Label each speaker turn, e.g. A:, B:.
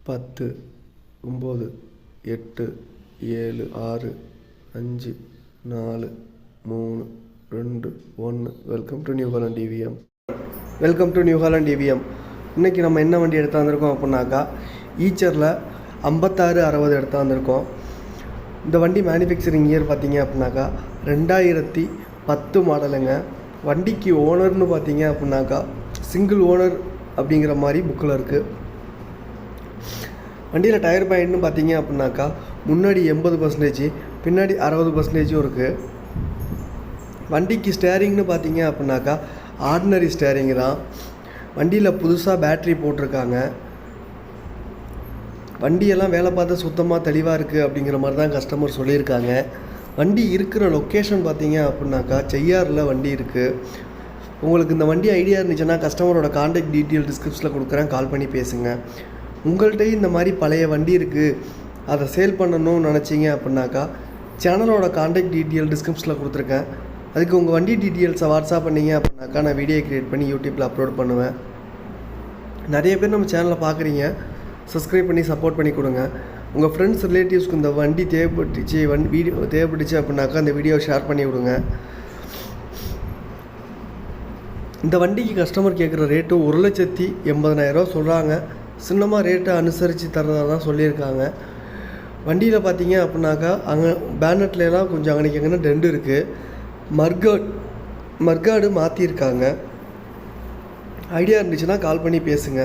A: 10 9 8 7 6 5 4 3 2 1. Welcome to New Holland TVM. இன்றைக்கி நம்ம என்ன வண்டி எடுத்து வந்திருக்கோம் அப்படின்னாக்கா ஈச்சரில் 5660 எடுத்து வந்திருக்கோம். இந்த வண்டி மேனுஃபேக்சரிங் இயர் பார்த்தீங்க அப்படின்னாக்கா 2010 மாடலுங்க. வண்டிக்கு ஓனர்னு பார்த்தீங்க அப்படின்னாக்கா சிங்கிள் ஓனர் அப்படிங்கிற மாதிரி புக்கில் இருக்குது. வண்டியில் டயர் பாயிண்ட்னு பார்த்தீங்க அப்படின்னாக்கா முன்னாடி 80%, பின்னாடி 60% இருக்குது. வண்டிக்கு ஸ்டேரிங்னு பார்த்தீங்க அப்படின்னாக்கா ஆர்டினரி ஸ்டேரிங் தான். வண்டியில் புதுசாக பேட்ரி போட்டிருக்காங்க. வண்டியெல்லாம் வேலை பார்த்து சுத்தமாக தெளிவாக இருக்குது அப்படிங்கிற மாதிரி தான் கஸ்டமர் சொல்லியிருக்காங்க. வண்டி இருக்கிற லொக்கேஷன் பார்த்தீங்க அப்படின்னாக்கா செய்யாறில் வண்டி இருக்குது. உங்களுக்கு இந்த வண்டி ஐடியா இருந்துச்சுன்னா கஸ்டமரோட கான்டாக்ட் டீட்டெயில் டிஸ்கிரிப்ஷனில் கொடுக்குறேன், கால் பண்ணி பேசுங்க. உங்கள்கிட்டையும் இந்த மாதிரி பழைய வண்டி இருக்குது, அதை சேல் பண்ணணும்னு நினச்சிங்க அப்படின்னாக்கா சேனலோட கான்டாக்ட் டீட்டெயில் டிஸ்கிரிப்ஷனில் கொடுத்துருக்கேன். அதுக்கு உங்கள் வண்டி டீட்டெயில்ஸை வாட்ஸ்அப் பண்ணிங்க அப்படின்னாக்கா நான் வீடியோ க்ரியேட் பண்ணி யூடியூப்பில் அப்லோட் பண்ணுவேன். நிறைய பேர் நம்ம சேனலை பார்க்குறீங்க, சப்ஸ்கிரைப் பண்ணி சப்போர்ட் பண்ணி கொடுங்க. உங்கள் ஃப்ரெண்ட்ஸ் ரிலேட்டிவ்ஸ்க்கு இந்த வண்டி தேவைப்பட்டுச்சு அப்படின்னாக்கா அந்த வீடியோ ஷேர் பண்ணி விடுங்க. இந்த வண்டிக்கு கஸ்டமர் கேட்குற ரேட்டு 1,80,000 சொல்கிறாங்க. சின்னமாக ரேட்டை அனுசரித்து தரதாக தான் சொல்லியிருக்காங்க. வண்டியில் பார்த்தீங்க அப்படின்னாக்கா அங்கே பேனட்லாம் கொஞ்சம் அங்கனைக்கு டெண்டு இருக்குது. மர்காடு மாற்றிருக்காங்க. ஐடியா இருந்துச்சுன்னா கால் பண்ணி பேசுங்க.